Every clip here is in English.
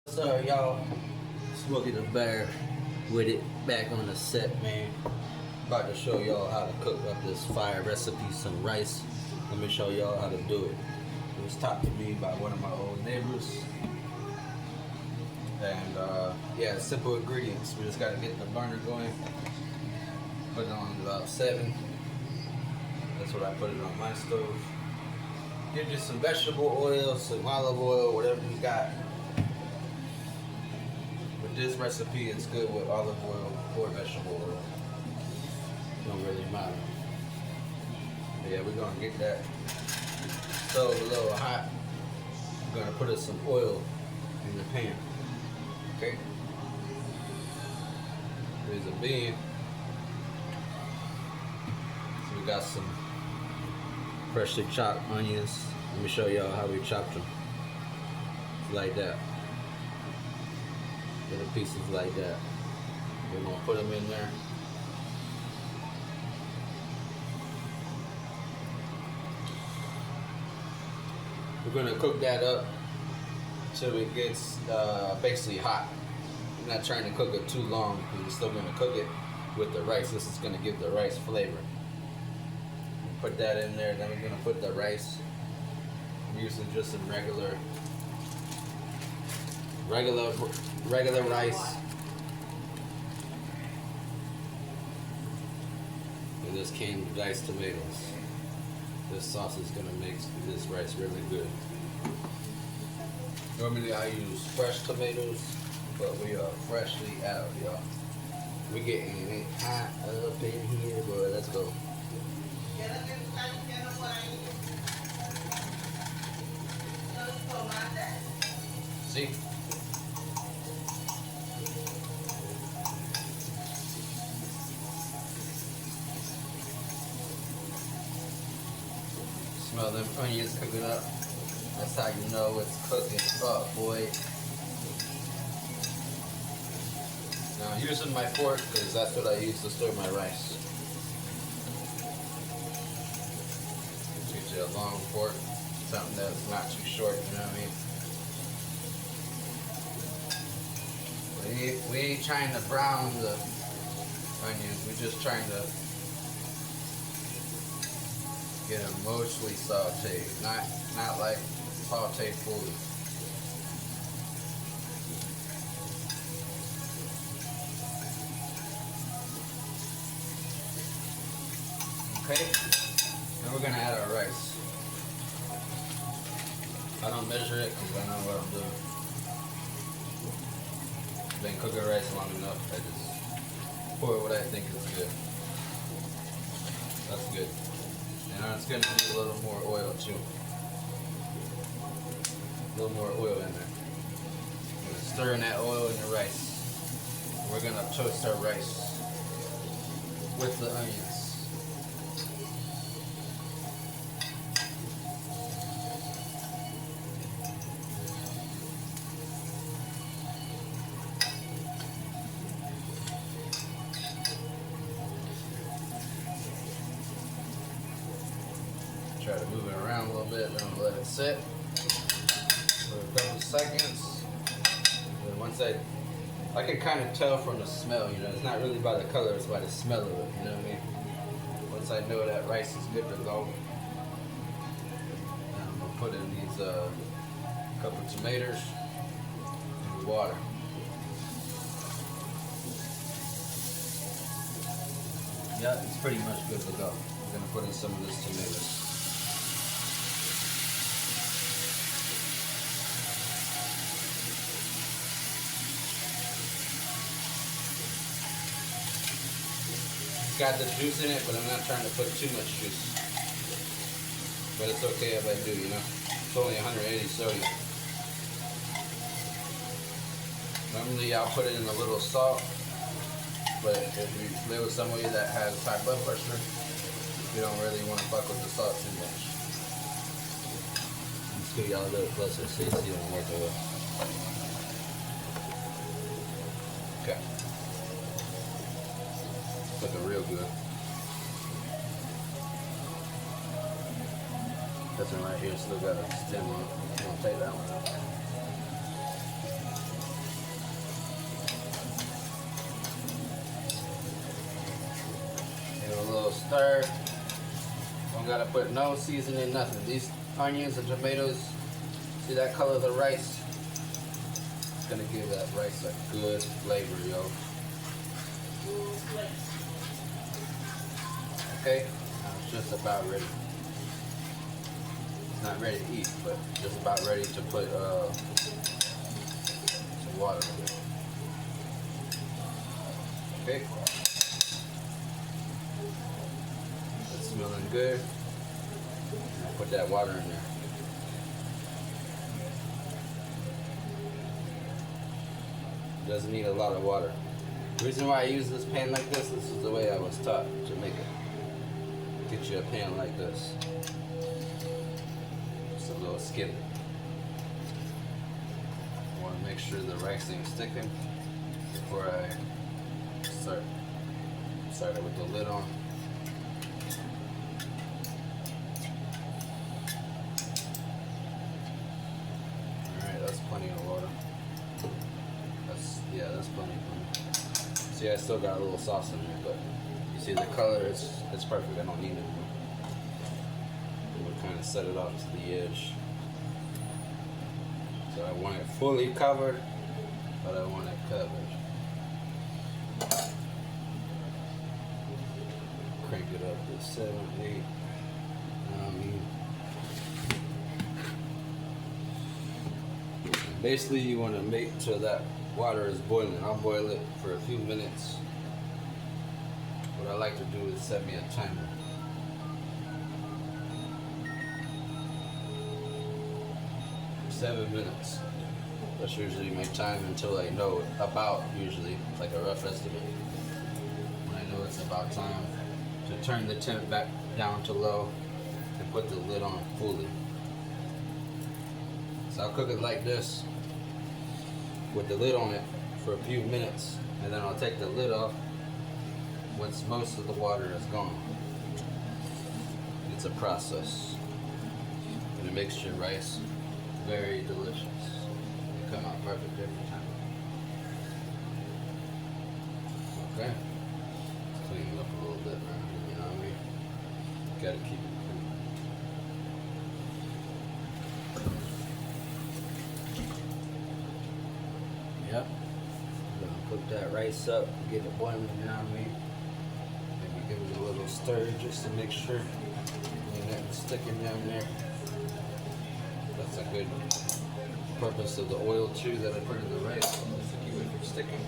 So y'all, Smokey the Bear with it back on the set, man. About to show y'all how to cook up this fire recipe, some rice. Let me show y'all how to do it. It was taught to me by one of my old neighbors. And yeah, simple ingredients. We just gotta get the burner going. Put it on about 7. That's what I put it on my stove. Get you some vegetable oil, some olive oil, whatever you got. With this recipe, it's good with olive oil or vegetable oil. Don't really matter. But yeah, we're gonna get that stove a little hot. We're gonna put some oil in the pan. Okay. Here's a bean. So we got some freshly chopped onions. Let me show y'all how we chopped them. Like that. Little pieces like that. We're gonna put them in there. We're gonna cook that up till it gets basically hot. I'm not trying to cook it too long because we're still gonna cook it with the rice. This is gonna give the rice flavor. Put that in there, then we're gonna put the rice. I'm using just some regular rice. And this canned diced tomatoes. This sauce is gonna make this rice really good. Normally I use fresh tomatoes, but we are freshly out, y'all. We getting it hot up in here, boy. Let's go. See? Smell them onions cooking up. That's how you know it's cooking up, boy. Now I'm using my fork because that's what I use to stir my rice. Usually a long fork, something that's not too short, you know what I mean? We ain't trying to brown the onions, we're just trying to get them mostly sauteed, not like sauteed fully. Okay, and we're gonna add our rice. I don't measure it because I know what I'm doing. Been cooking rice long enough. I just pour what I think is good. That's good. And it's gonna need a little more oil too. A little more oil in there. I'm gonna stir in that oil in the rice. We're gonna toast our rice with the onions. Try to move it around a little bit, then I'll let it sit for a couple seconds. And once I can kind of tell from the smell, you know, it's not really by the color, it's by the smell of it, you know what I mean? Once I know that rice is good to go, I'm gonna put in these couple tomatoes and water. Yeah, it's pretty much good to go. I'm gonna put in some of this tomatoes. It's got the juice in it, but I'm not trying to put too much juice. But it's okay if I do, you know. It's only 180 sodium. Normally I'll put it in a little salt, but if you live with somebody that has high blood pressure, you don't really want to fuck with the salt too much. Let's give y'all a little closer so you see them work well. Okay. Looking real good. This one right here still got a stem on it. I'm gonna take that one out. stir. Don't gotta put no seasoning, nothing. These onions and tomatoes, see that color of the rice? It's gonna give that rice a good flavor, yo. Okay, now it's just about ready. It's not ready to eat, but just about ready to put some water in it. Okay. It's smelling good. I'll put that water in there. Doesn't need a lot of water. The reason why I use this pan like this is the way I was taught to make it. Get you a pan like this. Just a little skillet. I want to make sure the rice ain't sticking before I start it with the lid on. Alright, that's plenty of water. That's plenty. See, I still got a little sauce in there, but you see the color, it's perfect. I don't need it anymore. We'll kind of set it off to the edge. So I want it fully covered, but I want it covered. Crank it up to 7, 8. Basically, you want to make sure that water is boiling. I'll boil it for a few minutes. What I like to do is set me a timer. For 7 minutes. That's usually my time until I know about, usually, like a rough estimate. When I know it's about time to turn the temp back down to low and put the lid on fully. So I'll cook it like this with the lid on it for a few minutes, and then I'll take the lid off once most of the water is gone. It's a process, and it makes your rice very delicious. It come out perfect every time. Okay, let's clean it up a little bit, man. You know what I mean? Gotta keep it clean. Yep. I'm gonna cook that rice up, get it boiling, you know what I mean? Maybe give it a little stir just to make sure ain't nothing sticking down there. That's a good purpose of the oil too that I put in the rice, just to keep it from sticking.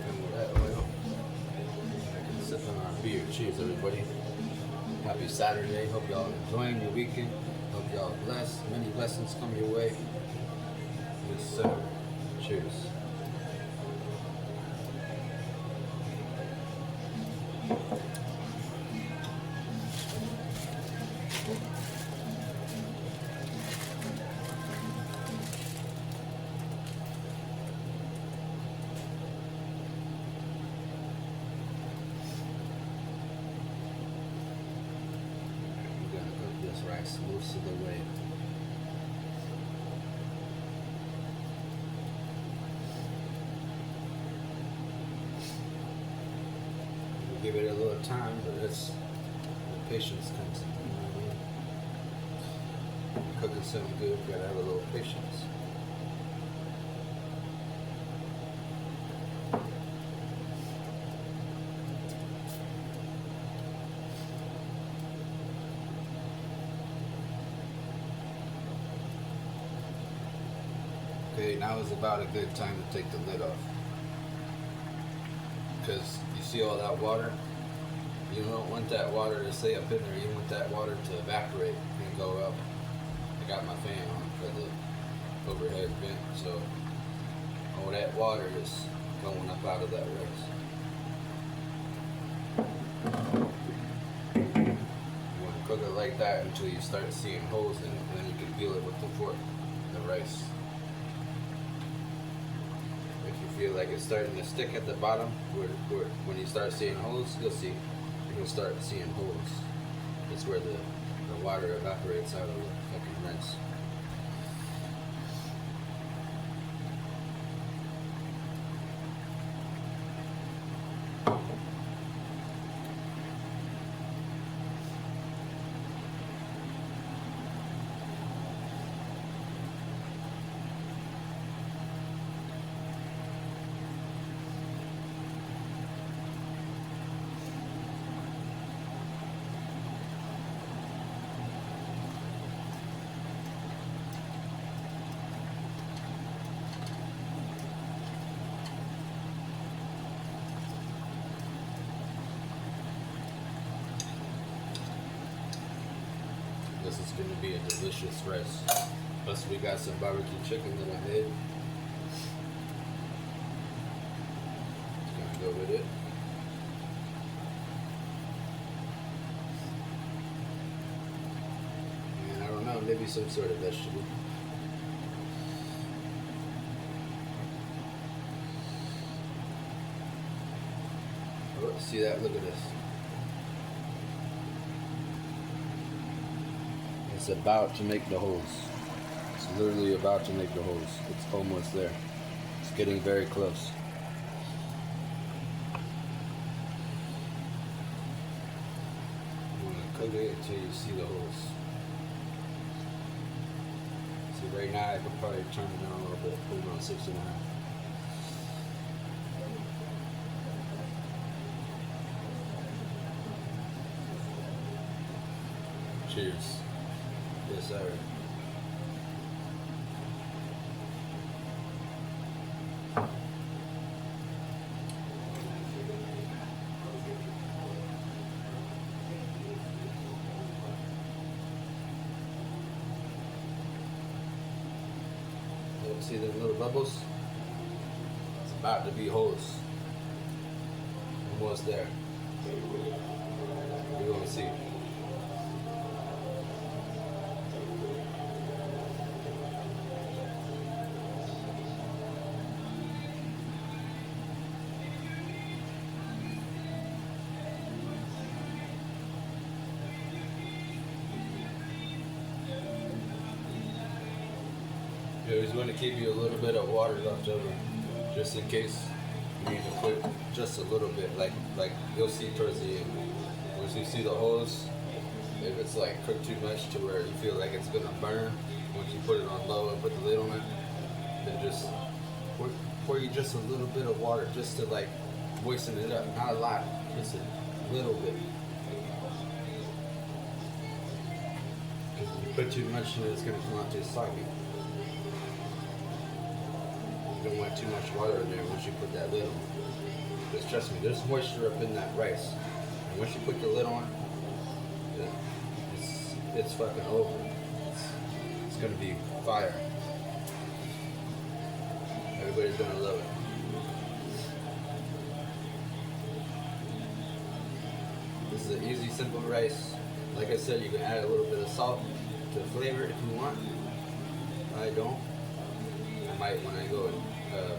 And with that oil, I can sip on our beer. Cheers, everybody. Happy Saturday. Hope y'all enjoying your weekend. Hope y'all blessed. Many blessings come your way. Yes, sir. Cheers. We're gonna cook this rice most of the way. Give it a little time, but it's the patience comes in. You know what I mean? Cooking something good, you gotta have a little patience. Okay, now is about a good time to take the lid off. Because you see all that water? You don't want that water to stay up in there. You want that water to evaporate and go up. I got my fan on for the overhead vent, so all that water is going up out of that rice. You want to cook it like that until you start seeing holes in it, and then you can feel it with the fork, the rice. If you feel like it's starting to stick at the bottom, when you start seeing holes, you'll start seeing holes. It's where the water evaporates out of the fucking rice. This is going to be a delicious rice. Plus we got some barbecue chicken that I made. It's going to go with it. And I don't know, maybe some sort of vegetable. Oh, see that? Look at this. It's about to make the holes. It's literally about to make the holes. It's almost there. It's getting very close. You want to cook it until you see the holes. See, right now I could probably turn it down a little bit, put it on 6.5. Cheers. Yes, sir. See the little bubbles? It's about to be holes. Almost there. We're gonna see. You always want to keep you a little bit of water left over, just in case you need to put just a little bit. Like you'll see towards the end, once you see the holes, if it's like cooked too much to where you feel like it's gonna burn, once you put it on low and put the lid on it, then just pour you just a little bit of water just to like moisten it up. Not a lot, just a little bit. Because if you put too much in it, it's gonna come out too soggy. You don't want too much water in there once you put that lid on. Because trust me, there's moisture up in that rice. And once you put the lid on, it's fucking over. It's gonna be fire. Everybody's gonna love it. This is an easy, simple rice. Like I said, you can add a little bit of salt to flavor it if you want. I don't. I might when I go and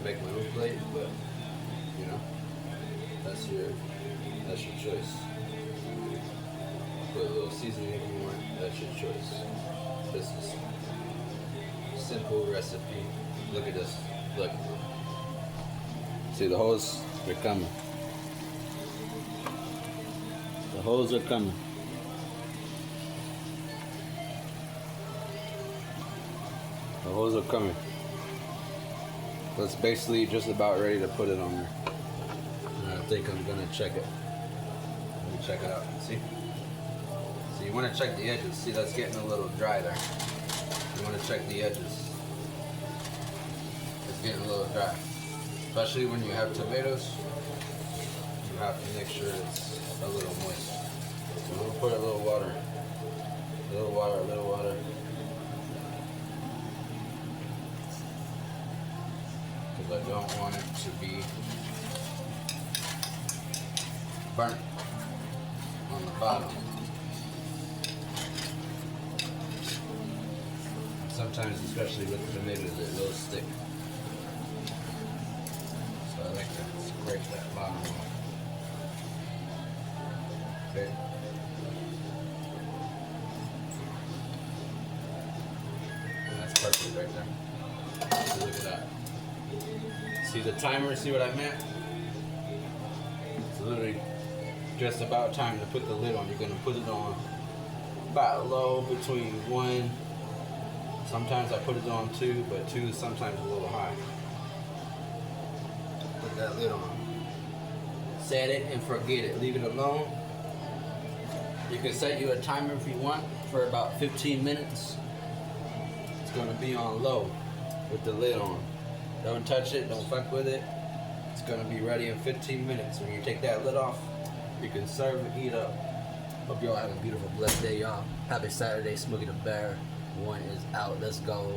make my own plate, but you know, that's your choice. Put a little seasoning if you want. That's your choice. This is a simple recipe. Look at this. Look. See the holes? They're coming. The holes are coming. The holes are coming. That's basically just about ready to put it on there. And I think I'm gonna check it. Let me check it out. See? So you want to check the edges. See, that's getting a little dry there. You want to check the edges. It's getting a little dry. Especially when you have tomatoes, you have to make sure it's a little moist. So we'll put a little water. A little water, a little water. Because I don't want it to be burnt on the bottom. Sometimes, especially with the tomatoes, it will stick. So I like to scrape that bottom off. Okay. And that's perfect right there. So look at that. See the timer? See what I meant? It's literally just about time to put the lid on. You're going to put it on about low, between 1. Sometimes I put it on 2, but 2 is sometimes a little high. Put that lid on. Set it and forget it. Leave it alone. You can set you a timer if you want for about 15 minutes. It's going to be on low with the lid on. Don't touch it, don't fuck with it. It's gonna be ready in 15 minutes. When you take that lid off, you can serve and eat up. Hope y'all have a beautiful, blessed day, y'all. Happy Saturday, Smokey the Bear. One is out. Let's go.